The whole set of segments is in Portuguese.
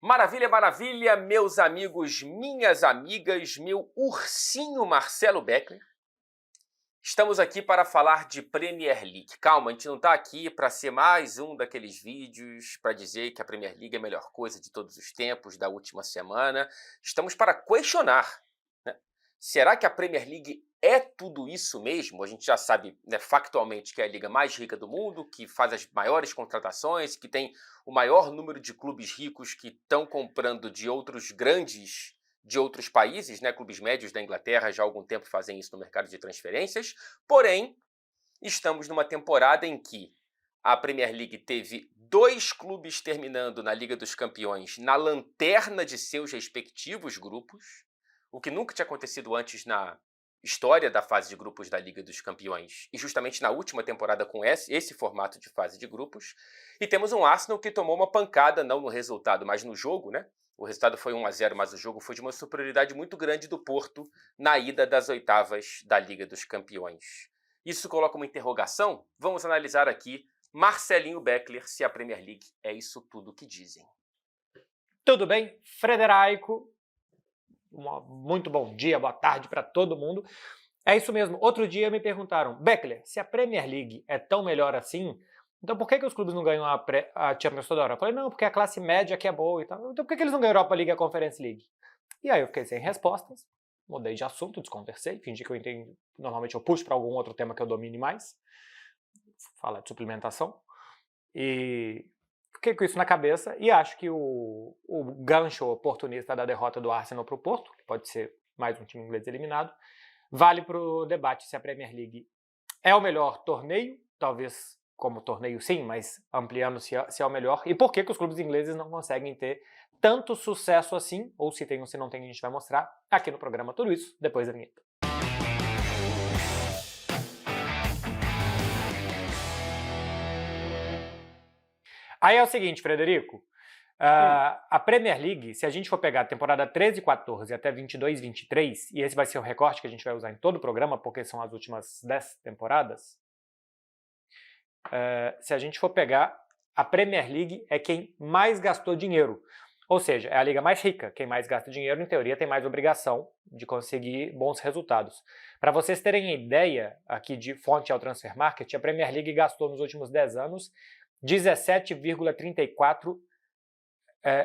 Maravilha, maravilha, meus amigos, minhas amigas, meu ursinho Marcelo Beckler. Estamos aqui para falar de Premier League. Calma, a gente não está aqui para ser mais um daqueles vídeos para dizer que a Premier League é a melhor coisa de todos os tempos, da última semana. Estamos para questionar, né? Será que a Premier League é tudo isso mesmo? A gente já sabe, né, factualmente que é a liga mais rica do mundo, que faz as maiores contratações, que tem o maior número de clubes ricos que estão comprando de outros grandes de outros países, né? Clubes médios da Inglaterra já há algum tempo fazem isso no mercado de transferências. Porém, estamos numa temporada em que a Premier League teve 2 clubes terminando na Liga dos Campeões na lanterna de seus respectivos grupos, o que nunca tinha acontecido antes na história da fase de grupos da Liga dos Campeões, e justamente na última temporada com esse formato de fase de grupos. E temos um Arsenal que tomou uma pancada, não no resultado, mas no jogo, né? O resultado foi 1-0, mas o jogo foi de uma superioridade muito grande do Porto na ida das oitavas da Liga dos Campeões. Isso coloca uma interrogação? Vamos analisar aqui, Marcelinho Beckler, se a Premier League é isso tudo que dizem. Tudo bem? Frederico, muito bom dia, boa tarde para todo mundo. É isso mesmo, outro dia me perguntaram, Beckler, se a Premier League é tão melhor assim, então por que os clubes não ganham a Champions toda hora? Eu falei, não, porque a classe média aqui é boa e tal. Então por que eles não ganham a Europa League e a Conference League? E aí eu fiquei sem respostas, mudei de assunto, desconversei, fingi que eu entendo. Normalmente eu puxo para algum outro tema que eu domine mais, falar de suplementação, e fiquei com isso na cabeça e acho que o gancho oportunista da derrota do Arsenal para o Porto, que pode ser mais um time inglês eliminado, vale para o debate se a Premier League é o melhor torneio, talvez como torneio sim, mas ampliando se é o melhor, e por que os clubes ingleses não conseguem ter tanto sucesso assim, ou se tem ou se não tem, a gente vai mostrar aqui no programa tudo isso depois da vinheta. Aí é o seguinte, Frederico, a Premier League, se a gente for pegar a temporada 13 e 14 até 22 e 23, e esse vai ser o recorte que a gente vai usar em todo o programa, porque são as últimas 10 temporadas, se a gente for pegar, a Premier League é quem mais gastou dinheiro. Ou seja, é a liga mais rica. Quem mais gasta dinheiro, em teoria, tem mais obrigação de conseguir bons resultados. Para vocês terem ideia, aqui de fonte ao Transfer Market, a Premier League gastou nos últimos 10 anos 17,34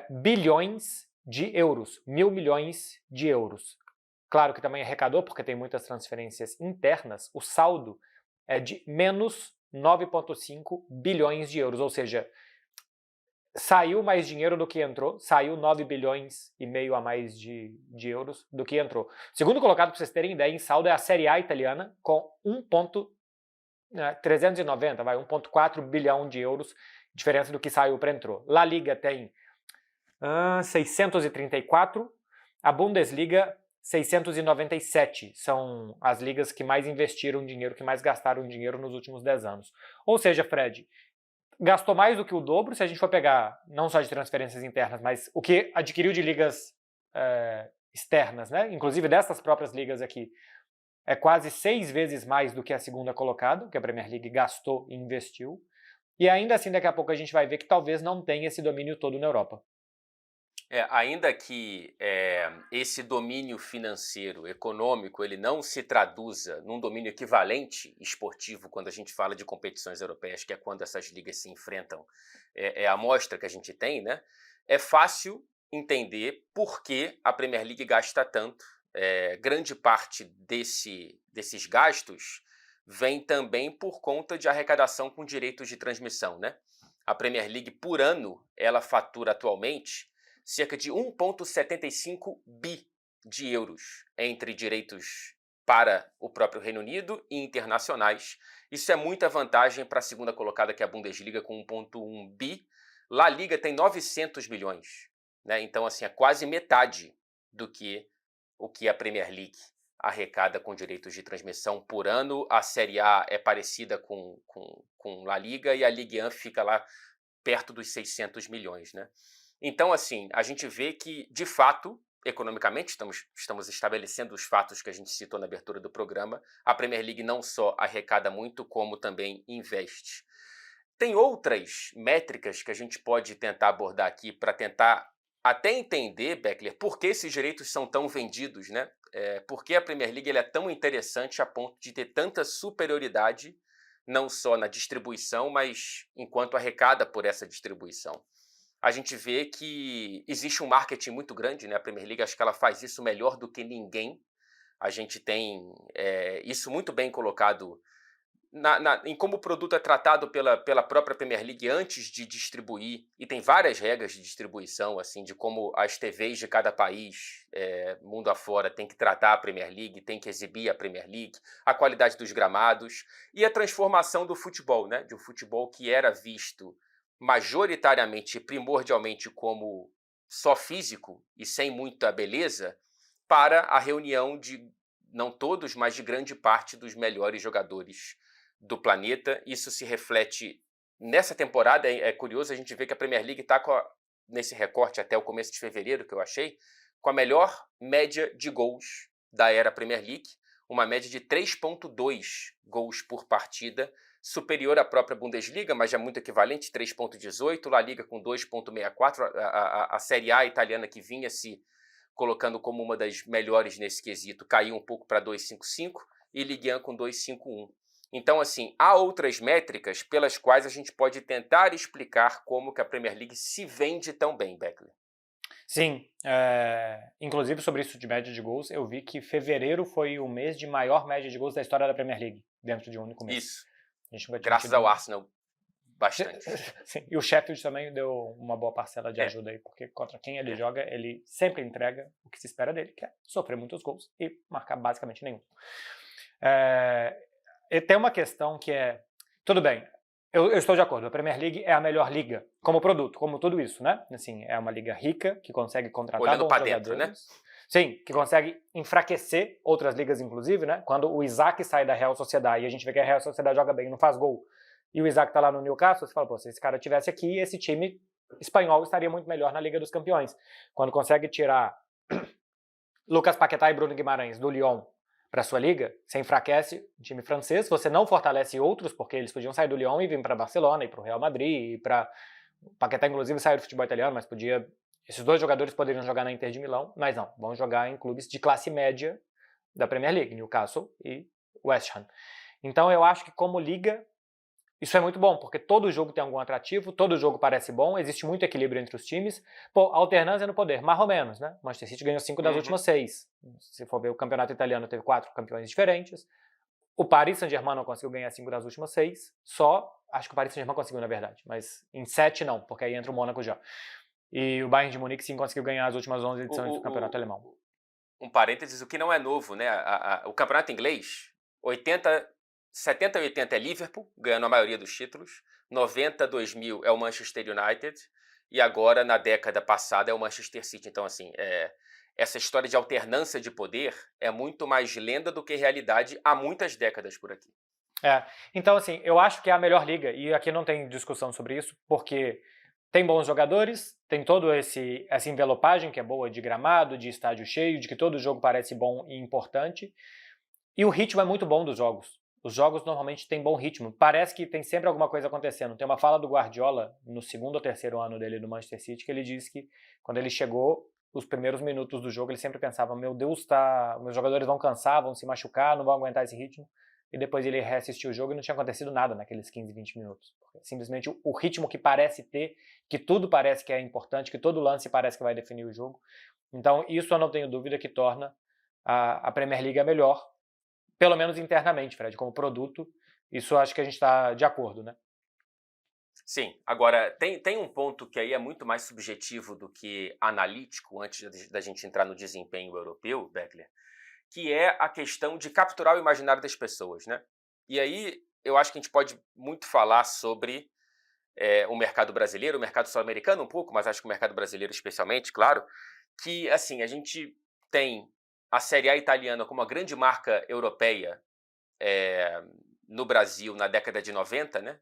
bilhões de euros, 1.000 milhões de euros. Claro que também arrecadou, porque tem muitas transferências internas, o saldo é de menos 9,5 bilhões de euros, ou seja, saiu mais dinheiro do que entrou, saiu 9 bilhões e meio a mais de euros do que entrou. Segundo colocado, para vocês terem ideia, em saldo é a Série A italiana, com 1,4 bilhão de euros, diferença do que saiu para entrou. La Liga tem 634, a Bundesliga 697, são as ligas que mais investiram dinheiro, que mais gastaram dinheiro nos últimos 10 anos. Ou seja, Fred, gastou mais do que o dobro, se a gente for pegar não só de transferências internas, mas o que adquiriu de ligas externas, né? Inclusive dessas próprias ligas aqui, é quase 6 vezes mais do que a segunda colocada, que a Premier League gastou e investiu. E ainda assim, daqui a pouco a gente vai ver que talvez não tenha esse domínio todo na Europa. Ainda que esse domínio financeiro, econômico, ele não se traduza num domínio equivalente esportivo quando a gente fala de competições europeias, que é quando essas ligas se enfrentam, é a amostra que a gente tem, né? É fácil entender por que a Premier League gasta tanto. Grande parte desses gastos vem também por conta de arrecadação com direitos de transmissão, né? A Premier League, por ano, ela fatura atualmente cerca de 1,75 bi de euros entre direitos para o próprio Reino Unido e internacionais. Isso é muita vantagem para a segunda colocada, que é a Bundesliga, com 1,1 bi. La Liga tem 900 milhões, né? Então, assim, é quase metade do que o que a Premier League arrecada com direitos de transmissão por ano. A Série A é parecida com La Liga e a Ligue 1 fica lá perto dos 600 milhões, né? Então, assim, a gente vê que, de fato, economicamente, estamos estabelecendo os fatos que a gente citou na abertura do programa, a Premier League não só arrecada muito, como também investe. Tem outras métricas que a gente pode tentar abordar aqui para tentar até entender, Beckler, por que esses direitos são tão vendidos, né? Por que a Premier League é tão interessante a ponto de ter tanta superioridade, não só na distribuição, mas enquanto arrecada por essa distribuição. A gente vê que existe um marketing muito grande, né? A Premier League, acho que ela faz isso melhor do que ninguém. A gente tem isso muito bem colocado em como o produto é tratado pela própria Premier League antes de distribuir, e tem várias regras de distribuição, assim, de como as TVs de cada país, mundo afora, tem que tratar a Premier League, tem que exibir a Premier League, a qualidade dos gramados e a transformação do futebol, né? De um futebol que era visto majoritariamente e primordialmente como só físico e sem muita beleza, para a reunião de, não todos, mas de grande parte dos melhores jogadores do planeta. Isso se reflete nessa temporada. É curioso a gente ver que a Premier League está nesse recorte até o começo de fevereiro, que eu achei, com a melhor média de gols da era Premier League, uma média de 3,2 gols por partida, superior à própria Bundesliga, mas já muito equivalente, 3,18, La Liga com 2,64, a Série A italiana, que vinha se colocando como uma das melhores nesse quesito, caiu um pouco para 2,55, e Ligue 1 com 2,51. Então, assim, há outras métricas pelas quais a gente pode tentar explicar como que a Premier League se vende tão bem, Beckler. Sim, inclusive sobre isso de média de gols, eu vi que fevereiro foi o mês de maior média de gols da história da Premier League, dentro de um único mês. Isso, a gente graças ao Arsenal, bastante. Sim, e o Sheffield também deu uma boa parcela de ajuda aí, porque contra quem ele joga, ele sempre entrega o que se espera dele, que é sofrer muitos gols e marcar basicamente nenhum. E tem uma questão que tudo bem, eu estou de acordo, a Premier League é a melhor liga como produto, como tudo isso, né? Assim, é uma liga rica, que consegue contratar olhando bons para dentro, né? Sim, que consegue enfraquecer outras ligas, inclusive, né? Quando o Isaac sai da Real Sociedade e a gente vê que a Real Sociedade joga bem e não faz gol, e o Isaac tá lá no Newcastle, você fala, pô, se esse cara tivesse aqui, esse time espanhol estaria muito melhor na Liga dos Campeões. Quando consegue tirar Lucas Paquetá e Bruno Guimarães do Lyon para sua liga, você enfraquece o time francês, você não fortalece outros, porque eles podiam sair do Lyon e vir para Barcelona, e para o Real Madrid, e para... O Paquetá, inclusive, saiu do futebol italiano, mas podia... Esses dois jogadores poderiam jogar na Inter de Milão, mas não, vão jogar em clubes de classe média da Premier League, Newcastle e West Ham. Então eu acho que como liga, isso é muito bom, porque todo jogo tem algum atrativo, todo jogo parece bom, existe muito equilíbrio entre os times. Pô, alternância no poder, mais ou menos, né? O Manchester City ganhou 5 das últimas 6. Se for ver, o campeonato italiano teve 4 campeões diferentes. O Paris Saint-Germain não conseguiu ganhar 5 das últimas 6. Acho que o Paris Saint-Germain conseguiu, na verdade, mas em 7 não, porque aí entra o Mônaco já. E o Bayern de Munique sim conseguiu ganhar as últimas 11 edições do campeonato alemão. Um parênteses, o que não é novo, né? O campeonato inglês, 70 e 80 é Liverpool, ganhando a maioria dos títulos, 90, 2000 é o Manchester United, e agora, na década passada, é o Manchester City. Então, assim, essa história de alternância de poder é muito mais lenda do que realidade há muitas décadas por aqui. Então, assim, eu acho que é a melhor liga, e aqui não tem discussão sobre isso, porque tem bons jogadores, tem toda essa envelopagem que é boa de gramado, de estádio cheio, de que todo jogo parece bom e importante, e o ritmo é muito bom dos jogos. Os jogos normalmente têm bom ritmo. Parece que tem sempre alguma coisa acontecendo. Tem uma fala do Guardiola, no segundo ou terceiro ano dele no Manchester City, que ele disse que quando ele chegou, os primeiros minutos do jogo, ele sempre pensava, meu Deus, meus jogadores vão cansar, vão se machucar, não vão aguentar esse ritmo. E depois ele reassistiu o jogo e não tinha acontecido nada naqueles 15, 20 minutos. Simplesmente o ritmo que parece ter, que tudo parece que é importante, que todo lance parece que vai definir o jogo. Então isso eu não tenho dúvida que torna a Premier League a melhor, pelo menos internamente, Fred, como produto. Isso eu acho que a gente está de acordo, né? Sim. Agora, tem um ponto que aí é muito mais subjetivo do que analítico, antes da gente entrar no desempenho europeu, Beckler, que é a questão de capturar o imaginário das pessoas, né? E aí eu acho que a gente pode muito falar sobre o mercado brasileiro, o mercado sul-americano um pouco, mas acho que o mercado brasileiro especialmente, claro, que assim, a gente tem a Série A italiana como uma grande marca europeia no Brasil na década de 90, né?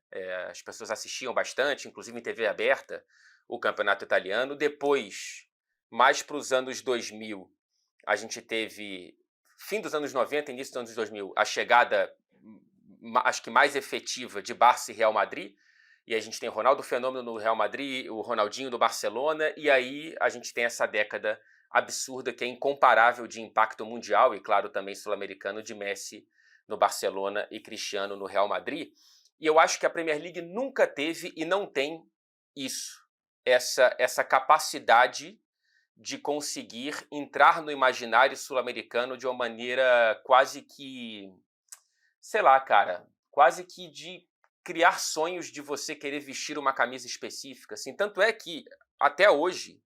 As pessoas assistiam bastante, inclusive em TV aberta, o campeonato italiano. Depois, mais para os anos 2000, a gente teve, fim dos anos 90, início dos anos 2000, a chegada, acho que mais efetiva, de Barça e Real Madrid. e a gente tem o Ronaldo Fenômeno no Real Madrid, o Ronaldinho do Barcelona, e aí a gente tem essa década absurda que é incomparável de impacto mundial e, claro, também sul-americano, de Messi no Barcelona e Cristiano no Real Madrid. E eu acho que a Premier League nunca teve e não tem isso, essa capacidade de conseguir entrar no imaginário sul-americano de uma maneira quase que, sei lá, cara, quase que de criar sonhos de você querer vestir uma camisa específica, assim. Tanto é que, até hoje,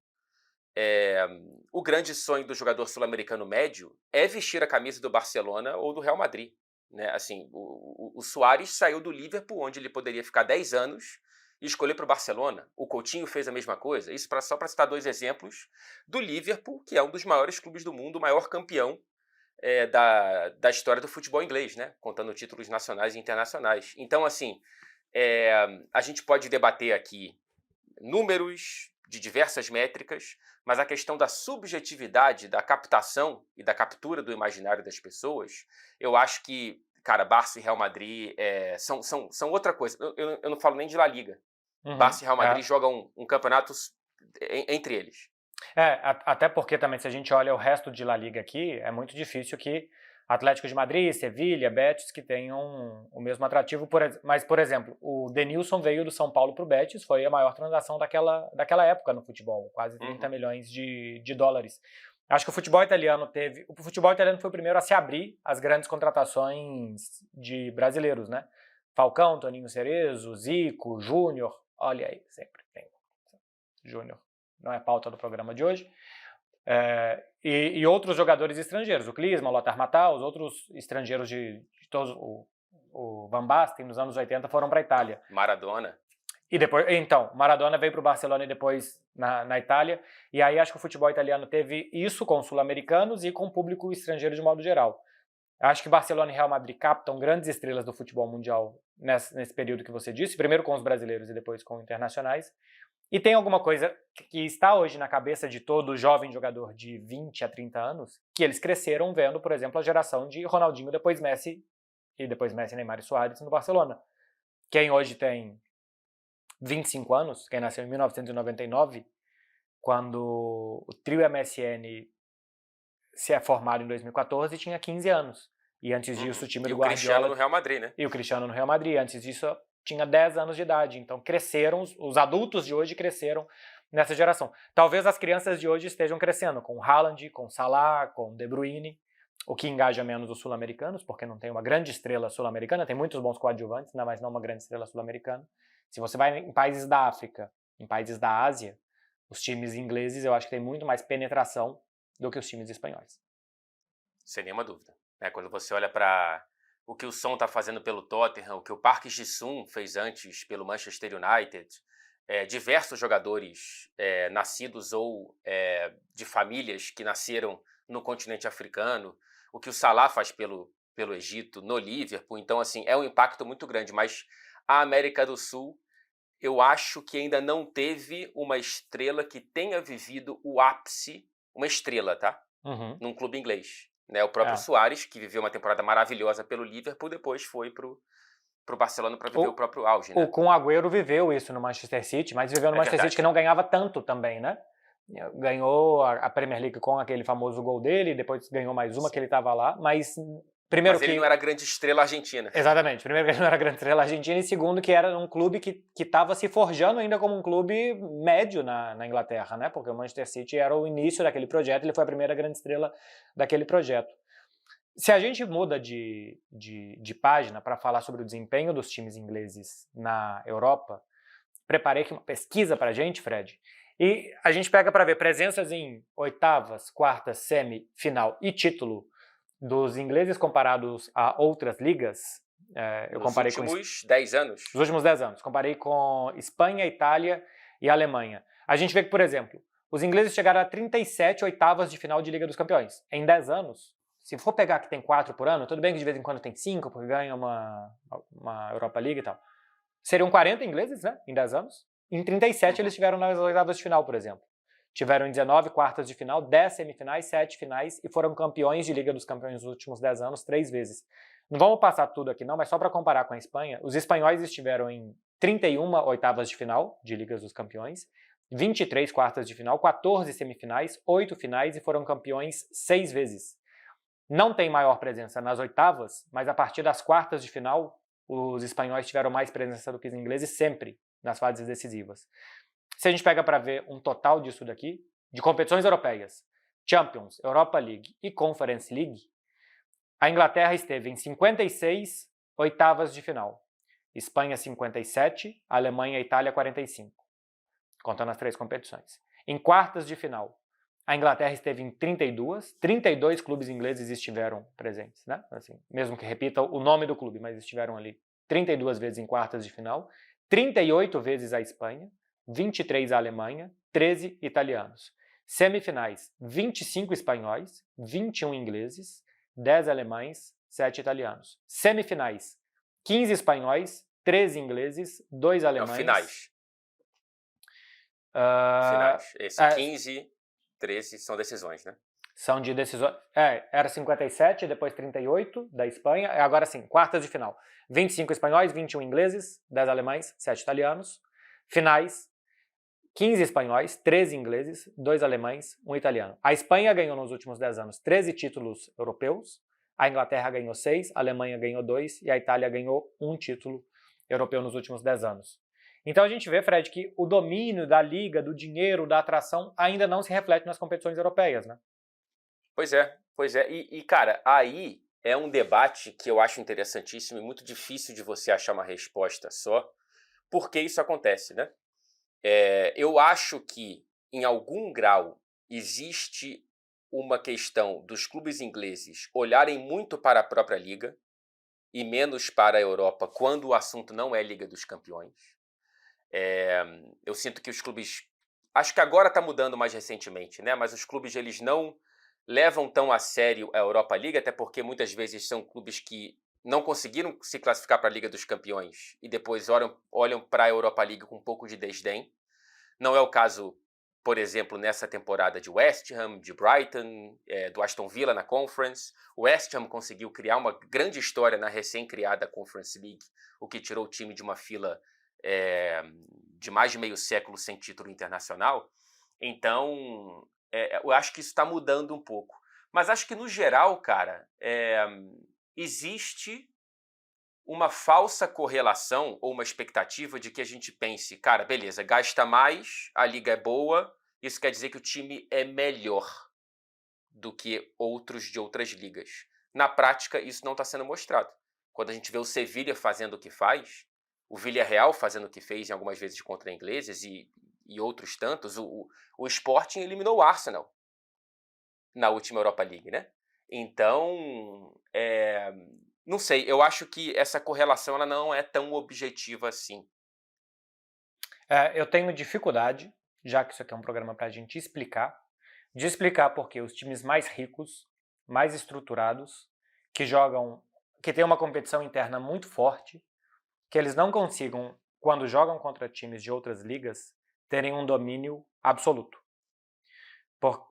o grande sonho do jogador sul-americano médio é vestir a camisa do Barcelona ou do Real Madrid, né? Assim, o Suárez saiu do Liverpool, onde ele poderia ficar 10 anos, e escolher para o Barcelona. O Coutinho fez a mesma coisa. Isso só para citar 2 exemplos do Liverpool, que é um dos maiores clubes do mundo, o maior campeão da história do futebol inglês, né? Contando títulos nacionais e internacionais. Então, assim, a gente pode debater aqui números de diversas métricas, mas a questão da subjetividade, da captação e da captura do imaginário das pessoas, eu acho que, cara, Barça e Real Madrid são outra coisa. Eu não falo nem de La Liga. Barça e Real Madrid jogam um campeonato entre eles. Até porque também, se a gente olha o resto de La Liga aqui, é muito difícil que Atlético de Madrid, Sevilha, Betis, que tenham o mesmo atrativo. Mas, por exemplo, o Denilson veio do São Paulo para o Betis, foi a maior transação daquela época no futebol, quase 30 milhões de dólares. Acho que o futebol italiano foi o primeiro a se abrir às grandes contratações de brasileiros, né? Falcão, Toninho Cerezo, Zico, Júnior, olha aí, sempre tem Júnior. Não é pauta do programa de hoje. E outros jogadores estrangeiros, o Klinsmann, o Lothar Matthaus, outros estrangeiros de todos, o Van Basten, nos anos 80, foram para a Itália. Maradona. E depois, então, Maradona veio para o Barcelona e depois na Itália, e aí acho que o futebol italiano teve isso com os sul-americanos e com o público estrangeiro de modo geral. Acho que Barcelona e Real Madrid captam grandes estrelas do futebol mundial nesse período que você disse, primeiro com os brasileiros e depois com internacionais. E tem alguma coisa que está hoje na cabeça de todo jovem jogador de 20 a 30 anos, que eles cresceram vendo, por exemplo, a geração de Ronaldinho, depois Messi, Neymar e Suárez no Barcelona. Quem hoje tem 25 anos, quem nasceu em 1999, quando o trio MSN se é formado em 2014, tinha 15 anos. E antes disso o time do Guardiola... E o Cristiano no Real Madrid, né? E o Cristiano no Real Madrid. Antes disso tinha 10 anos de idade. Então cresceram, os adultos de hoje cresceram nessa geração. Talvez as crianças de hoje estejam crescendo com Haaland, com Salah, com De Bruyne, o que engaja menos os sul-americanos, porque não tem uma grande estrela sul-americana, tem muitos bons coadjuvantes, mas não uma grande estrela sul-americana. Se você vai em países da África, em países da Ásia, os times ingleses eu acho que tem muito mais penetração do que os times espanhóis. Sem nenhuma dúvida. Quando você olha para o que o Son está fazendo pelo Tottenham, o que o Park Ji-sung fez antes pelo Manchester United, diversos jogadores nascidos ou de famílias que nasceram no continente africano, o que o Salah faz pelo Egito, no Liverpool. Então, assim, é um impacto muito grande, mas a América do Sul, eu acho que ainda não teve uma estrela que tenha vivido o ápice, uma estrela, tá? Num clube inglês. Né? O próprio Suárez, que viveu uma temporada maravilhosa pelo Liverpool, depois foi pro Barcelona para viver o próprio auge. Né? O Kun Agüero viveu isso no Manchester City, mas viveu no Manchester City que não ganhava tanto também, né? Ganhou a Premier League com aquele famoso gol dele, depois ganhou mais uma que ele estava lá, mas... Primeiro ele não era grande estrela argentina. Exatamente. Primeiro que ele não era grande estrela argentina e segundo que era um clube que estava se forjando ainda como um clube médio na Inglaterra, né? Porque o Manchester City era o início daquele projeto, ele foi a primeira grande estrela daquele projeto. Se a gente muda de página para falar sobre o desempenho dos times ingleses na Europa, preparei aqui uma pesquisa para a gente, Fred, e a gente pega para ver presenças em oitavas, quartas, semifinal e título dos ingleses comparados a outras ligas. Eu comparei nos últimos 10 anos. Nos últimos 10 anos. Comparei com Espanha, Itália e Alemanha. A gente vê que, por exemplo, os ingleses chegaram a 37 oitavas de final de Liga dos Campeões. Em 10 anos, se for pegar que tem 4 por ano, tudo bem que de vez em quando tem 5, porque ganha uma Europa League e tal. Seriam 40 ingleses, né? Em 10 anos. Em 37 eles estiveram nas oitavas de final, por exemplo. Tiveram 19 quartas de final, 10 semifinais, 7 finais e foram campeões de Liga dos Campeões nos últimos 10 anos, 3 vezes. Não vamos passar tudo aqui não, mas só para comparar com a Espanha, os espanhóis estiveram em 31 oitavas de final de Ligas dos Campeões, 23 quartas de final, 14 semifinais, 8 finais e foram campeões 6 vezes. Não tem maior presença nas oitavas, mas a partir das quartas de final, os espanhóis tiveram mais presença do que os ingleses sempre nas fases decisivas. Se a gente pega para ver um total disso daqui, de competições europeias, Champions, Europa League e Conference League, a Inglaterra esteve em 56 oitavas de final. Espanha 57, Alemanha e Itália 45, contando as 3 competições. Em quartas de final, a Inglaterra esteve em 32 clubes ingleses estiveram presentes, né? Assim, mesmo que repita o nome do clube, mas estiveram ali 32 vezes em quartas de final, 38 vezes a Espanha, 23 a Alemanha, 13 italianos. Semifinais, 25 espanhóis, 21 ingleses, 10 alemães, 7 italianos. Semifinais, 15 espanhóis, 13 ingleses, 2 alemães. Não, finais. Finais. Esse 15, 13 são decisões, né? São de decisões. Era 57, depois 38 da Espanha. Agora sim, quartas de final. 25 espanhóis, 21 ingleses, 10 alemães, 7 italianos. Finais, 15 espanhóis, 13 ingleses, 2 alemães, 1 italiano. A Espanha ganhou nos últimos 10 anos 13 títulos europeus, a Inglaterra ganhou 6, a Alemanha ganhou 2 e a Itália ganhou 1 título europeu nos últimos 10 anos. Então a gente vê, Fred, que o domínio da liga, do dinheiro, da atração ainda não se reflete nas competições europeias, né? Pois é. E cara, aí é um debate que eu acho interessantíssimo e muito difícil de você achar uma resposta só, porque isso acontece, né? Eu acho que, em algum grau, existe uma questão dos clubes ingleses olharem muito para a própria liga e menos para a Europa quando o assunto não é Liga dos Campeões. Eu sinto que os clubes... Acho que agora está mudando mais recentemente, né? Mas os clubes eles não levam tão a sério a Europa League, até porque muitas vezes são clubes que não conseguiram se classificar para a Liga dos Campeões e depois olham para a Europa League com um pouco de desdém. Não é o caso, por exemplo, nessa temporada de West Ham, de Brighton, do Aston Villa na Conference. O West Ham conseguiu criar uma grande história na recém-criada Conference League, o que tirou o time de uma fila de mais de meio século sem título internacional. Então, eu acho que isso está mudando um pouco. Mas acho que, no geral, cara, existe uma falsa correlação ou uma expectativa de que a gente pense, cara, beleza, gasta mais, a liga é boa, isso quer dizer que o time é melhor do que outros de outras ligas. Na prática, isso não está sendo mostrado. Quando a gente vê o Sevilla fazendo o que faz, o Villarreal fazendo o que fez em algumas vezes contra ingleses e outros tantos, o Sporting eliminou o Arsenal na última Europa League, né? Então, não sei, eu acho que essa correlação ela não é tão objetiva assim. Eu tenho dificuldade, já que isso aqui é um programa para a gente explicar, porque os times mais ricos, mais estruturados, que têm uma competição interna muito forte, que eles não consigam, quando jogam contra times de outras ligas, terem um domínio absoluto.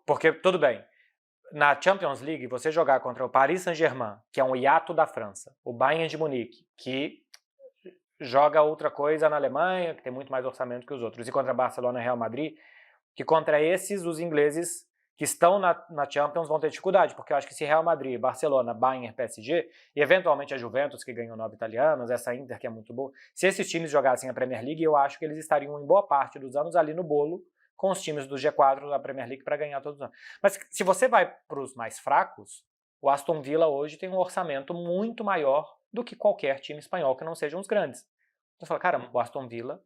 Porque, tudo bem, na Champions League, você jogar contra o Paris Saint-Germain, que é um hiato da França, o Bayern de Munique, que joga outra coisa na Alemanha, que tem muito mais orçamento que os outros, e contra Barcelona e Real Madrid, que contra esses, os ingleses que estão na Champions vão ter dificuldade, porque eu acho que se Real Madrid, Barcelona, Bayern, PSG, e eventualmente a Juventus, que ganhou 9 italianos, essa Inter, que é muito boa, se esses times jogassem a Premier League, eu acho que eles estariam em boa parte dos anos ali no bolo, com os times do G4 da Premier League para ganhar todos os anos. Mas se você vai para os mais fracos, o Aston Villa hoje tem um orçamento muito maior do que qualquer time espanhol que não sejam os grandes. Você fala, cara, o Aston Villa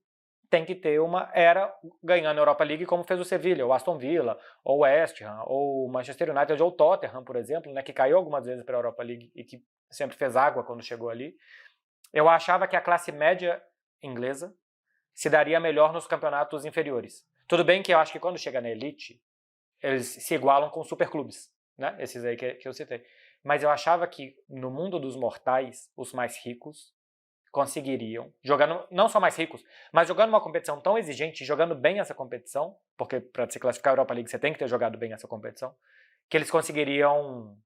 tem que ter uma era ganhando a Europa League como fez o Sevilla, o Aston Villa, ou o West Ham, ou o Manchester United, ou o Tottenham, por exemplo, né, que caiu algumas vezes para a Europa League e que sempre fez água quando chegou ali. Eu achava que a classe média inglesa se daria melhor nos campeonatos inferiores. Tudo bem que eu acho que quando chega na elite, eles se igualam com superclubes, né? Esses aí que eu citei. Mas eu achava que no mundo dos mortais, os mais ricos conseguiriam, jogando, não só mais ricos, mas jogando uma competição tão exigente, jogando bem essa competição, porque para se classificar a Europa League você tem que ter jogado bem essa competição, que eles conseguiriam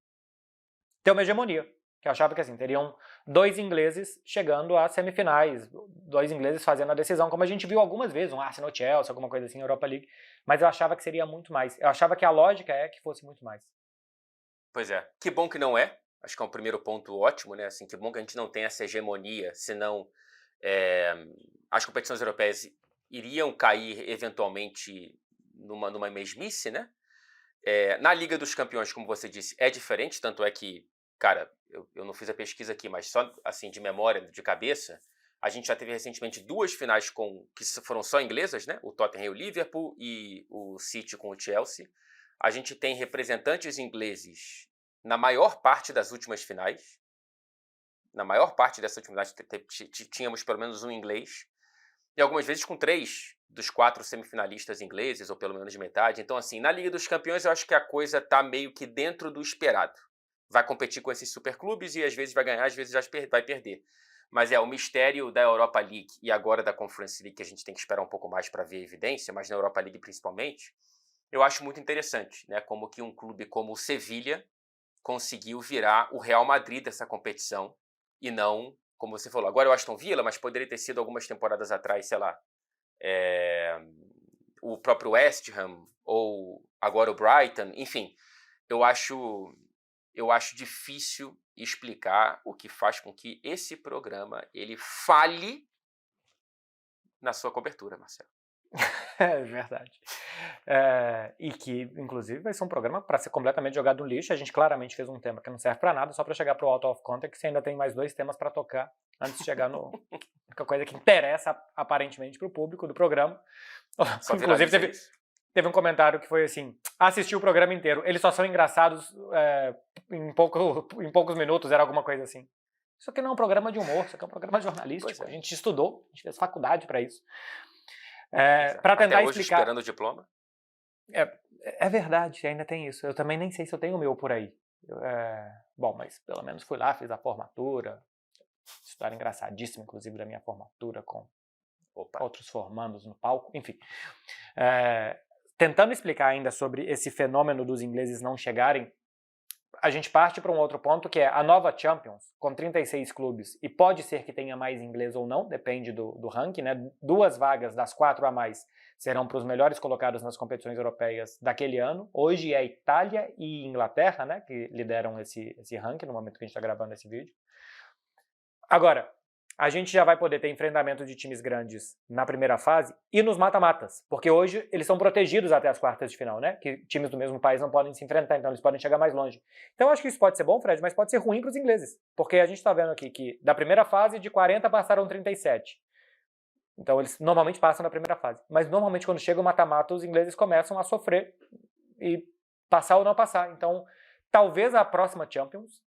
ter uma hegemonia. Que eu achava que assim, teriam 2 ingleses chegando às semifinais, 2 ingleses fazendo a decisão, como a gente viu algumas vezes, um Arsenal-Chelsea, alguma coisa assim, Europa League, mas eu achava que seria muito mais. Eu achava que a lógica é que fosse muito mais. Pois é. Que bom que não é. Acho que é um primeiro ponto ótimo, né? Assim, que bom que a gente não tem essa hegemonia, senão as competições europeias iriam cair eventualmente numa mesmice, né? Na Liga dos Campeões, como você disse, é diferente, tanto é que, cara, eu não fiz a pesquisa aqui, mas só assim de memória, de cabeça, a gente já teve recentemente 2 finais que foram só inglesas, né? O Tottenham e o Liverpool e o City com o Chelsea. A gente tem representantes ingleses na maior parte das últimas finais. Na maior parte dessas últimas finais tínhamos pelo menos um inglês. E algumas vezes com 3 dos 4 semifinalistas ingleses, ou pelo menos metade. Então, assim, na Liga dos Campeões eu acho que a coisa tá meio que dentro do esperado. Vai competir com esses superclubes e às vezes vai ganhar, às vezes vai perder. Mas o mistério da Europa League e agora da Conference League, que a gente tem que esperar um pouco mais para ver a evidência, mas na Europa League principalmente, eu acho muito interessante, né? Como que um clube como o Sevilha conseguiu virar o Real Madrid dessa competição e não, como você falou, agora é o Aston Villa, mas poderia ter sido algumas temporadas atrás, sei lá, o próprio West Ham ou agora o Brighton, enfim, eu acho difícil explicar o que faz com que esse programa ele falhe na sua cobertura, Marcelo. É verdade. E que, inclusive, vai ser um programa para ser completamente jogado no lixo. A gente claramente fez um tema que não serve para nada, só para chegar para o Out of Context, e ainda tem mais 2 temas para tocar antes de chegar no a coisa que interessa aparentemente para o público do programa. Inclusive, teve um comentário que foi assim: assisti o programa inteiro, eles só são engraçados em poucos minutos, era alguma coisa assim. Isso aqui não é um programa de humor, isso aqui é um programa jornalístico. A gente estudou, a gente fez faculdade para isso. Para tentar até hoje explicar. Esperando o diploma. É verdade, ainda tem isso. Eu também nem sei se eu tenho o meu por aí. Bom, mas pelo menos fui lá, fiz a formatura. História engraçadíssima, inclusive, da minha formatura com outros formandos no palco. Enfim. Tentando explicar ainda sobre esse fenômeno dos ingleses não chegarem, a gente parte para um outro ponto, que é a nova Champions, com 36 clubes, e pode ser que tenha mais inglês ou não, depende do ranking, né? 2 vagas das 4 a mais serão para os melhores colocados nas competições europeias daquele ano. Hoje é Itália e Inglaterra, né, que lideram esse ranking no momento que a gente está gravando esse vídeo. Agora, a gente já vai poder ter enfrentamento de times grandes na primeira fase e nos mata-matas, porque hoje eles são protegidos até as quartas de final, né? Que times do mesmo país não podem se enfrentar, então eles podem chegar mais longe. Então eu acho que isso pode ser bom, Fred, mas pode ser ruim para os ingleses, porque a gente está vendo aqui que da primeira fase de 40 passaram 37. Então eles normalmente passam na primeira fase, mas normalmente quando chega o mata-mata os ingleses começam a sofrer e passar ou não passar. Então talvez a próxima Champions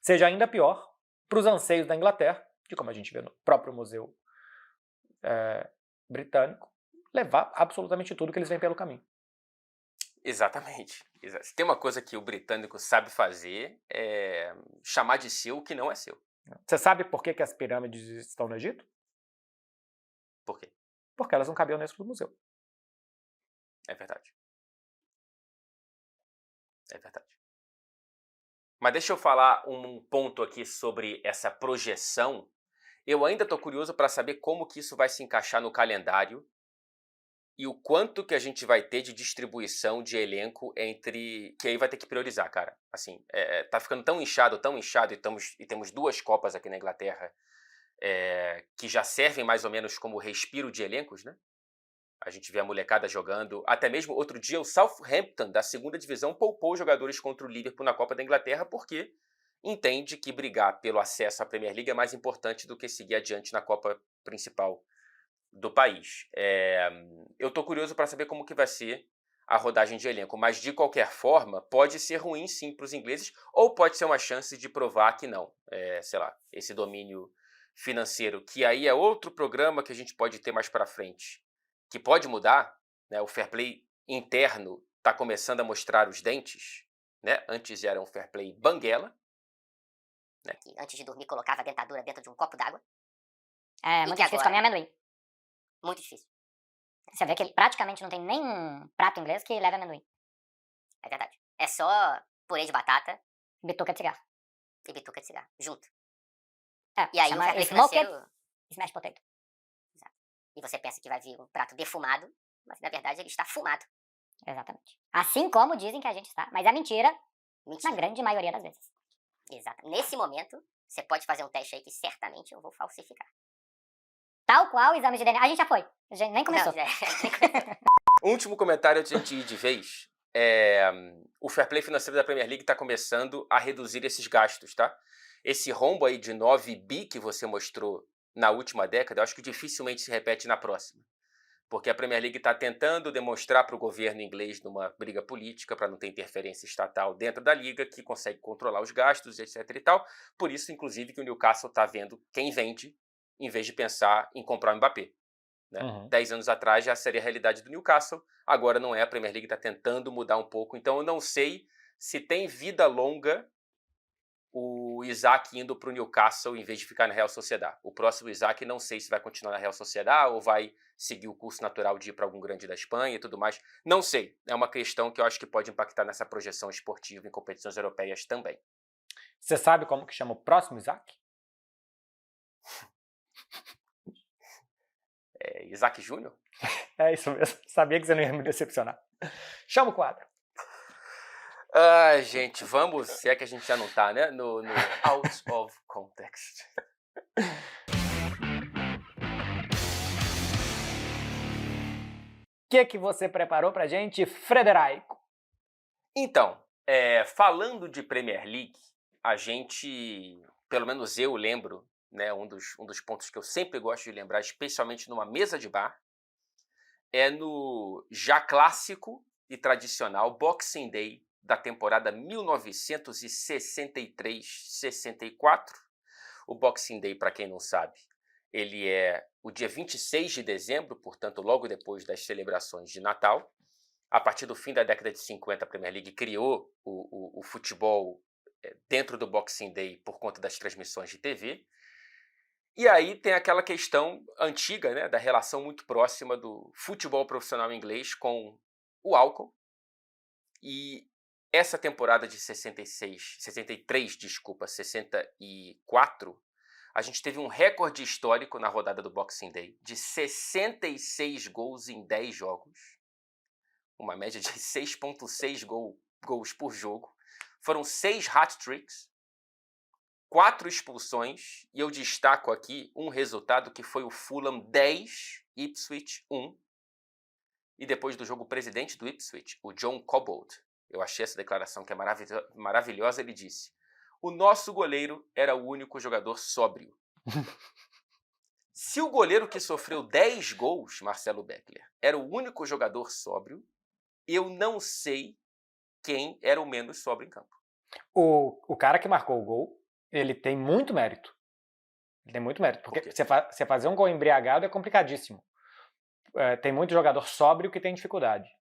seja ainda pior para os anseios da Inglaterra, de como a gente vê no próprio museu britânico, levar absolutamente tudo que eles vêm pelo caminho. Exatamente. Se tem uma coisa que o britânico sabe fazer, é chamar de seu o que não é seu. Você sabe por que as pirâmides estão no Egito? Por quê? Porque elas não cabiam nesse museu. É verdade. É verdade. Mas deixa eu falar um ponto aqui sobre essa projeção. Eu ainda estou curioso para saber como que isso vai se encaixar no calendário e o quanto que a gente vai ter de distribuição de elenco entre... Que aí vai ter que priorizar, cara. Assim, tá ficando tão inchado, e temos 2 Copas aqui na Inglaterra que já servem mais ou menos como respiro de elencos, né? A gente vê a molecada jogando. Até mesmo outro dia o Southampton, da 2ª divisão, poupou jogadores contra o Liverpool na Copa da Inglaterra porque entende que brigar pelo acesso à Premier League é mais importante do que seguir adiante na Copa principal do país. Eu estou curioso para saber como que vai ser a rodagem de elenco, mas de qualquer forma pode ser ruim sim para os ingleses ou pode ser uma chance de provar que não. Sei lá, esse domínio financeiro, que aí é outro programa que a gente pode ter mais para frente, que pode mudar, né? O fair play interno está começando a mostrar os dentes, né? Antes era um fair play banguela, né? Que antes de dormir colocava a dentadura dentro de um copo d'água. Muito difícil comer amendoim. Muito difícil. Você vê que praticamente não tem nenhum prato inglês que leve amendoim. É verdade. É só purê de batata. Bituca de cigarro. e bituca de cigarro, junto. É, E aí o chama fair play smoker financeiro... smash potato. E você pensa que vai vir um prato defumado, mas na verdade ele está fumado. Exatamente. Assim como dizem que a gente está. Mas é mentira Mentira. na grande maioria das vezes. Exato. Nesse momento, você pode fazer um teste aí que certamente eu vou falsificar. Tal qual exames de DNA. A gente já foi. A gente nem começou. Não, nem começou. Último comentário antes de a gente ir de vez. O fair play financeiro da Premier League está começando a reduzir esses gastos, tá? Esse rombo aí de 9 bi que você mostrou na última década, eu acho que dificilmente se repete na próxima. Porque a Premier League está tentando demonstrar para o governo inglês, numa briga política, para não ter interferência estatal dentro da liga, que consegue controlar os gastos, etc e tal. Por isso, inclusive, que o Newcastle está vendo quem vende, em vez de pensar em comprar o Mbappé. Né? 10 anos atrás já seria a realidade do Newcastle, agora não é. A Premier League está tentando mudar um pouco. Então eu não sei se tem vida longa o Isaac indo para o Newcastle em vez de ficar na Real Sociedad. O próximo Isaac não sei se vai continuar na Real Sociedad ou vai seguir o curso natural de ir para algum grande da Espanha e tudo mais. Não sei. É uma questão que eu acho que pode impactar nessa projeção esportiva em competições europeias também. Você sabe como que chama o próximo Isaac? Isaac Júnior? É isso mesmo. Sabia que você não ia me decepcionar. Chama o quadro. Gente, vamos, se é que a gente já não tá, né? No Out of Context. O que você preparou pra gente, Frederico? Então, falando de Premier League, a gente, pelo menos eu lembro, né, um dos pontos que eu sempre gosto de lembrar, especialmente numa mesa de bar, é no já clássico e tradicional Boxing Day da temporada 1963-64. O Boxing Day, para quem não sabe, ele é o dia 26 de dezembro, portanto, logo depois das celebrações de Natal. A partir do fim da década de 50, a Premier League criou o futebol dentro do Boxing Day por conta das transmissões de TV. E aí tem aquela questão antiga, né, da relação muito próxima do futebol profissional inglês com o álcool. E essa temporada de 64, a gente teve um recorde histórico na rodada do Boxing Day de 66 gols em 10 jogos. Uma média de 6,6 gols por jogo. Foram 6 hat-tricks, 4 expulsões, e eu destaco aqui um resultado que foi o Fulham 10, Ipswich 1. E depois do jogo, o presidente do Ipswich, o John Cobbold, eu achei essa declaração que é maravilhosa, ele disse: o nosso goleiro era o único jogador sóbrio. Se o goleiro que sofreu 10 gols, Marcelo Beckler, era o único jogador sóbrio, eu não sei quem era o menos sóbrio em campo. O cara que marcou o gol, ele tem muito mérito. Ele tem muito mérito, porque você fazer um gol embriagado é complicadíssimo. Tem muito jogador sóbrio que tem dificuldade.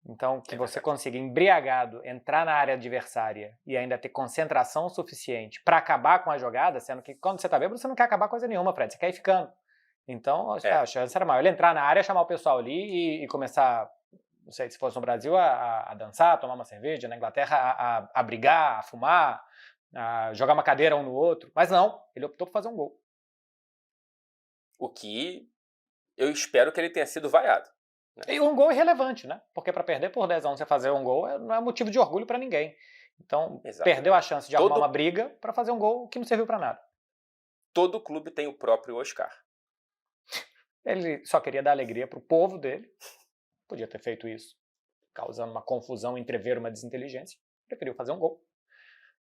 Então, que você consiga, embriagado, entrar na área adversária e ainda ter concentração suficiente para acabar com a jogada, sendo que quando você tá bêbado, você não quer acabar coisa nenhuma, Fred, você quer ir ficando. Então, a chance era maior. Ele entrar na área, chamar o pessoal ali e começar, não sei, se fosse no Brasil, a dançar, a tomar uma cerveja, na Inglaterra, a brigar, a fumar, a jogar uma cadeira um no outro. Mas não, ele optou por fazer um gol. O que eu espero que ele tenha sido vaiado. E um gol irrelevante, né? Porque para perder por 10 a 1 você fazer um gol não é motivo de orgulho para ninguém. Então, perdeu a chance de arrumar uma briga para fazer um gol que não serviu para nada. Todo clube tem o próprio Oscar. Ele só queria dar alegria pro povo dele. Podia ter feito isso, causando uma confusão, entrever uma desinteligência. Preferiu fazer um gol.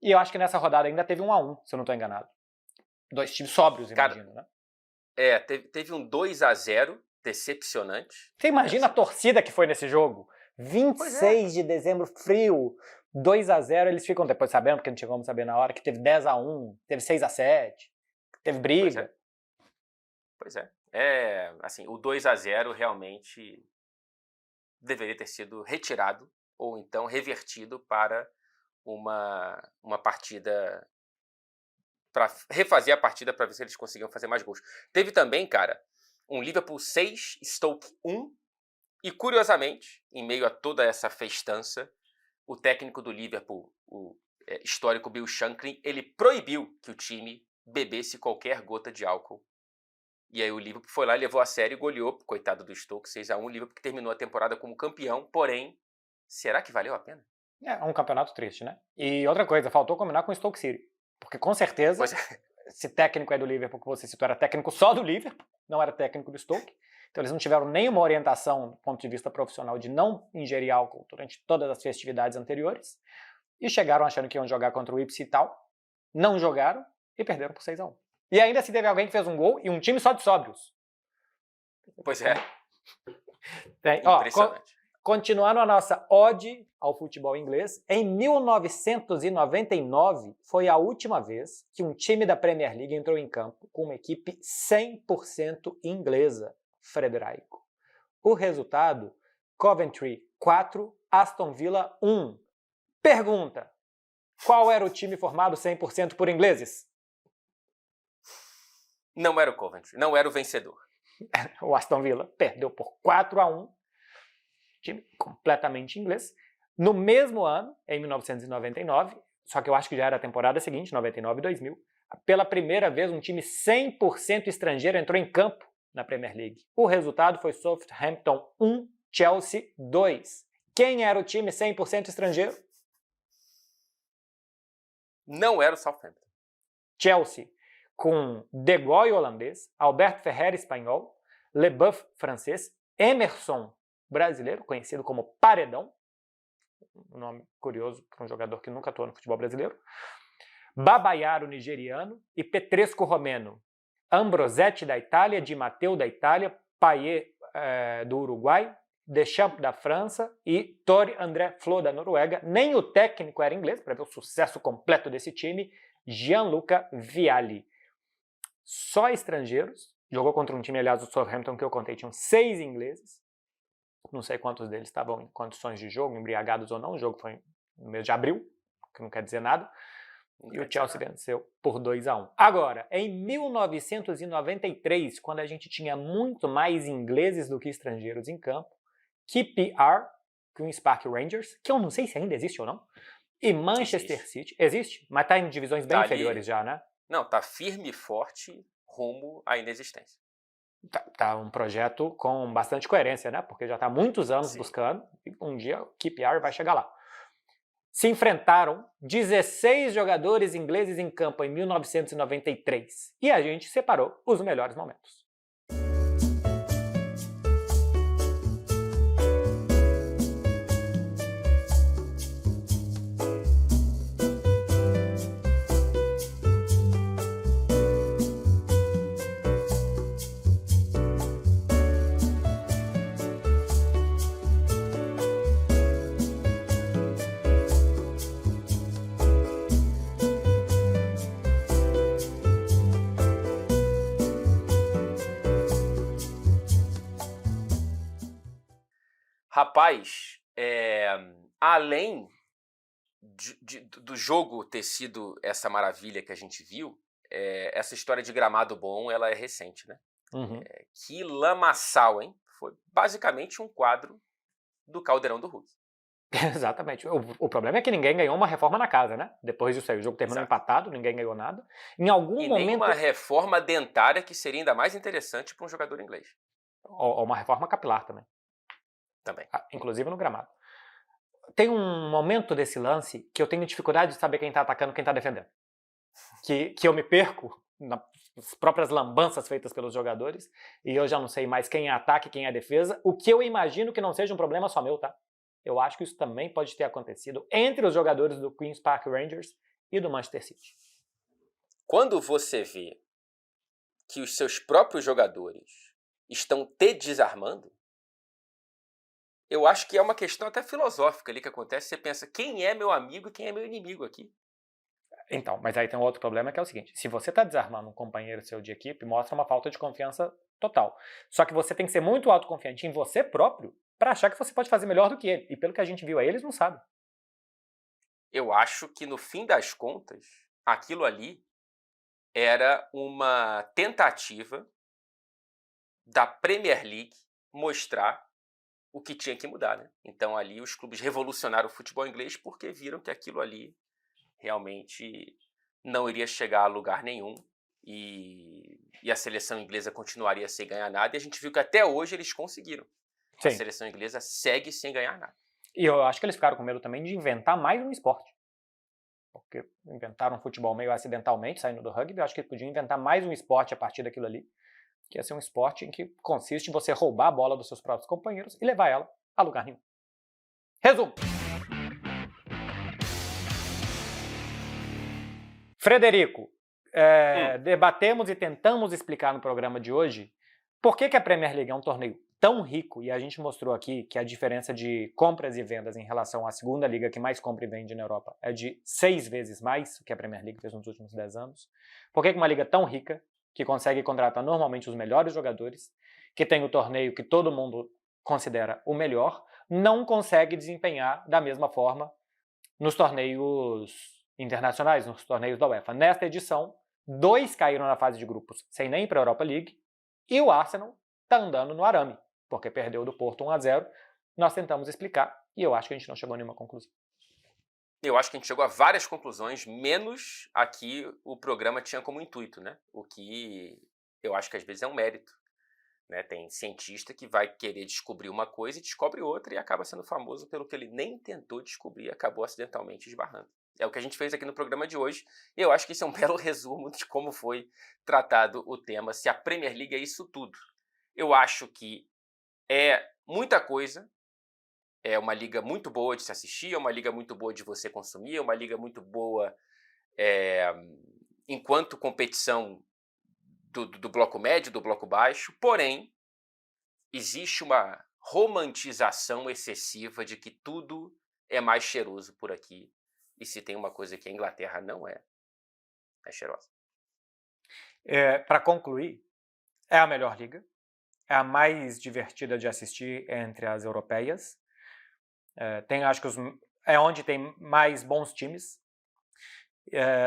E eu acho que nessa rodada ainda teve 1-1, se eu não estou enganado. 2 times sóbrios, imagino, né? Teve um 2-0 decepcionante. Você imagina a torcida que foi nesse jogo? 26 de dezembro, frio, 2-0, eles ficam depois sabendo, porque não tinha como saber na hora, que teve 10-1, teve 6-7, teve briga. Pois é. Assim, o 2-0 realmente deveria ter sido retirado ou então revertido para uma partida, para refazer a partida para ver se eles conseguiam fazer mais gols. Teve também, cara, um Liverpool 6, Stoke 1, e curiosamente, em meio a toda essa festança, o técnico do Liverpool, o histórico Bill Shankly, ele proibiu que o time bebesse qualquer gota de álcool. E aí o Liverpool foi lá e levou a sério e goleou, coitado do Stoke, 6-1, o Liverpool que terminou a temporada como campeão, porém, será que valeu a pena? É um campeonato triste, né? E outra coisa, faltou combinar com o Stoke City. Porque com certeza, Pois é. esse técnico é do Liverpool que você citou, era técnico só do Liverpool, não era técnico do Stoke. Então eles não tiveram nenhuma orientação do ponto de vista profissional de não ingerir álcool durante todas as festividades anteriores. E chegaram achando que iam jogar contra o Ipswich e tal. Não jogaram e perderam por 6-1. E ainda assim teve alguém que fez um gol e um time só de sóbrios. Pois é. Impressionante. Continuando a nossa ode ao futebol inglês, em 1999 foi a última vez que um time da Premier League entrou em campo com uma equipe 100% inglesa, Frederico. O resultado, Coventry 4, Aston Villa 1. Pergunta, qual era o time formado 100% por ingleses? Não era o Coventry, não era o vencedor. O Aston Villa perdeu por 4-1, time completamente inglês. No mesmo ano, em 1999, só que eu acho que já era a temporada seguinte, 99-2000, pela primeira vez um time 100% estrangeiro entrou em campo na Premier League. O resultado foi Southampton 1, Chelsea 2. Quem era o time 100% estrangeiro? Não era o Southampton. Chelsea, com De Goy holandês, Alberto Ferrer espanhol, Leboeuf francês, Emerson brasileiro, conhecido como Paredão, um nome curioso para um jogador que nunca atuou no futebol brasileiro, Babayaro nigeriano e Petresco romeno, Ambrosetti da Itália, Di Matteo da Itália, Payet do Uruguai, Deschamps da França e Tore André Flo da Noruega. Nem o técnico era inglês, para ver o sucesso completo desse time, Gianluca Vialli. Só estrangeiros, jogou contra um time, aliás, do Southampton que eu contei, tinham 6 ingleses, não sei quantos deles estavam em condições de jogo, embriagados ou não, o jogo foi no mês de abril, que não quer dizer nada, e o Chelsea venceu por 2-1. Agora, em 1993, quando a gente tinha muito mais ingleses do que estrangeiros em campo, QPR, Queen's Park Rangers, que eu não sei se ainda existe ou não, e Manchester City, existe, mas está em divisões bem inferiores já, né? Não, está firme e forte rumo à inexistência. Tá um projeto com bastante coerência, né? Porque já está há muitos anos buscando e um dia o QPR vai chegar lá. Se enfrentaram 16 jogadores ingleses em campo em 1993 e a gente separou os melhores momentos. Rapaz, além do jogo ter sido essa maravilha que a gente viu, essa história de gramado bom, ela é recente, né? Uhum. Que lamaçal, hein? Foi basicamente um quadro do Caldeirão do Hulk. Exatamente. O problema é que ninguém ganhou uma reforma na casa, né? Depois disso aí, o jogo terminou empatado, ninguém ganhou nada. Em algum momento... nem uma reforma dentária que seria ainda mais interessante para um jogador inglês. Ou uma reforma capilar também. Também. Inclusive no gramado. Tem um momento desse lance que eu tenho dificuldade de saber quem tá atacando e quem tá defendendo. Que eu me perco nas próprias lambanças feitas pelos jogadores e eu já não sei mais quem é ataque e quem é defesa, o que eu imagino que não seja um problema só meu, tá? Eu acho que isso também pode ter acontecido entre os jogadores do Queen's Park Rangers e do Manchester City. Quando você vê que os seus próprios jogadores estão te desarmando, eu acho que é uma questão até filosófica ali que acontece. Você pensa, quem é meu amigo e quem é meu inimigo aqui? Então, mas aí tem um outro problema que é o seguinte, se você está desarmando um companheiro seu de equipe, mostra uma falta de confiança total. Só que você tem que ser muito autoconfiante em você próprio para achar que você pode fazer melhor do que ele. E pelo que a gente viu aí, eles não sabem. Eu acho que no fim das contas, aquilo ali era uma tentativa da Premier League mostrar o que tinha que mudar, né? Então ali os clubes revolucionaram o futebol inglês porque viram que aquilo ali realmente não iria chegar a lugar nenhum e a seleção inglesa continuaria sem ganhar nada. E a gente viu que até hoje eles conseguiram. A Sim. seleção inglesa segue sem ganhar nada. E eu acho que eles ficaram com medo também de inventar mais um esporte. Porque inventaram futebol meio acidentalmente, saindo do rugby. Eu acho que eles podiam inventar mais um esporte a partir daquilo ali. Que ia ser um esporte em que consiste em você roubar a bola dos seus próprios companheiros e levar ela a lugar nenhum. Resumo. Frederico, debatemos e tentamos explicar no programa de hoje por que a Premier League é um torneio tão rico, e a gente mostrou aqui que a diferença de compras e vendas em relação à segunda liga que mais compra e vende na Europa é de 6 vezes mais do que a Premier League fez nos últimos 10 anos. Por que uma liga tão rica, que consegue contratar normalmente os melhores jogadores, que tem o torneio que todo mundo considera o melhor, não consegue desempenhar da mesma forma nos torneios internacionais, nos torneios da UEFA. Nesta edição, 2 caíram na fase de grupos sem nem ir para a Europa League, e o Arsenal está andando no arame, porque perdeu do Porto 1-0. Nós tentamos explicar e eu acho que a gente não chegou a nenhuma conclusão. Eu acho que a gente chegou a várias conclusões, menos a que o programa tinha como intuito, né? O que eu acho que às vezes é um mérito. Né? Tem cientista que vai querer descobrir uma coisa e descobre outra e acaba sendo famoso pelo que ele nem tentou descobrir e acabou acidentalmente esbarrando. É o que a gente fez aqui no programa de hoje. E eu acho que isso é um belo resumo de como foi tratado o tema, se a Premier League é isso tudo. Eu acho que é muita coisa, é uma liga muito boa de se assistir, é uma liga muito boa de você consumir, é uma liga muito boa enquanto competição do bloco médio, do bloco baixo, porém, existe uma romantização excessiva de que tudo é mais cheiroso por aqui, e se tem uma coisa que a Inglaterra não é cheirosa. Para concluir, é a melhor liga, é a mais divertida de assistir entre as europeias, acho que é onde tem mais bons times,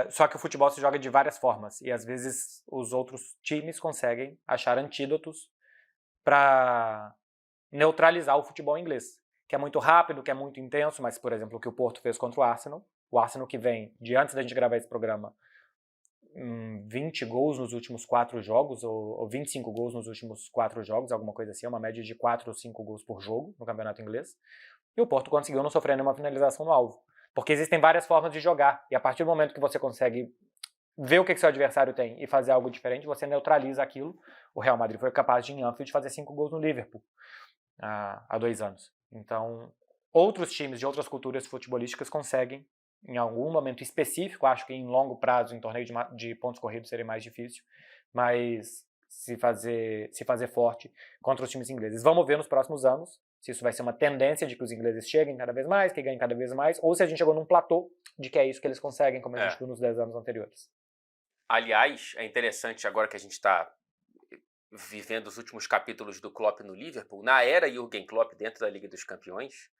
só que o futebol se joga de várias formas, e às vezes os outros times conseguem achar antídotos para neutralizar o futebol inglês, que é muito rápido, que é muito intenso, mas, por exemplo, o que o Porto fez contra o Arsenal que vem, de antes da gente gravar esse programa, 20 gols nos últimos 4 jogos, ou 25 gols nos últimos 4 jogos, alguma coisa assim, uma média de 4 ou 5 gols por jogo no campeonato inglês, e o Porto conseguiu não sofrer nenhuma finalização no alvo, porque existem várias formas de jogar, e a partir do momento que você consegue ver o que seu adversário tem e fazer algo diferente, você neutraliza aquilo. O Real Madrid foi capaz de, em Anfield, fazer 5 gols no Liverpool há 2 anos. Então, outros times de outras culturas futebolísticas conseguem, em algum momento específico, acho que em longo prazo, em torneio de pontos corridos seria mais difícil, mas se fazer forte contra os times ingleses. Vamos ver nos próximos anos se isso vai ser uma tendência de que os ingleses cheguem cada vez mais, que ganhem cada vez mais, ou se a gente chegou num platô de que é isso que eles conseguem, como a gente viu nos 10 anos anteriores. Aliás, é interessante agora que a gente está vivendo os últimos capítulos do Klopp no Liverpool, na era Jürgen Klopp dentro da Liga dos Campeões,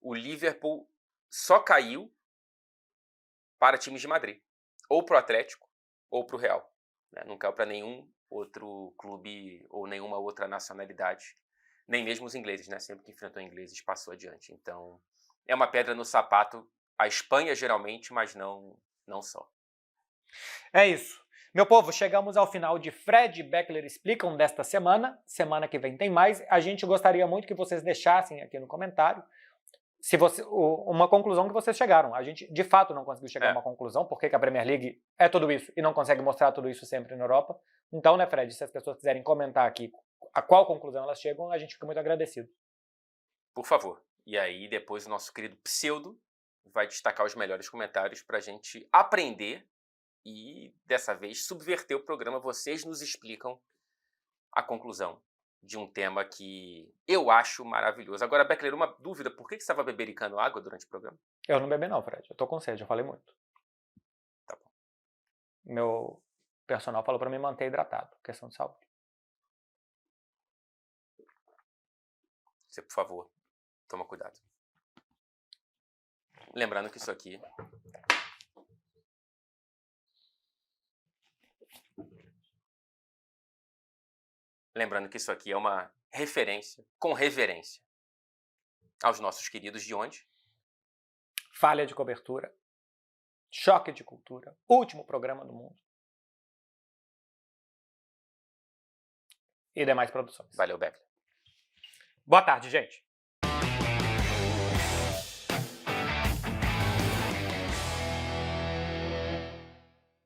o Liverpool só caiu para times de Madrid, ou para o Atlético, ou para o Real. Né? Não caiu para nenhum outro clube ou nenhuma outra nacionalidade, nem mesmo os ingleses, né? Sempre que enfrentou ingleses passou adiante. Então, é uma pedra no sapato, a Espanha geralmente, mas não só. É isso. Meu povo, chegamos ao final de Fred e Beckler Explicam desta semana. Semana que vem tem mais. A gente gostaria muito que vocês deixassem aqui no comentário uma conclusão que vocês chegaram. A gente, de fato, não conseguiu chegar a uma conclusão, porque a Premier League é tudo isso e não consegue mostrar tudo isso sempre na Europa. Então, né, Fred, se as pessoas quiserem comentar aqui a qual conclusão elas chegam, a gente fica muito agradecido. Por favor. E aí, depois o nosso querido Pseudo vai destacar os melhores comentários para a gente aprender e, dessa vez, subverter o programa. Vocês nos explicam a conclusão de um tema que eu acho maravilhoso. Agora, Beckler, uma dúvida. Por que você estava bebericando água durante o programa? Eu não bebi não, Fred. Eu tô com sede, eu falei muito. Tá bom. Meu personal falou para me manter hidratado. Questão de saúde. Você, por favor, toma cuidado. Lembrando que isso aqui é uma referência, com reverência, aos nossos queridos de onde? Falha de cobertura. Choque de Cultura, último programa do mundo. E demais produções. Valeu, Beckler. Boa tarde, gente.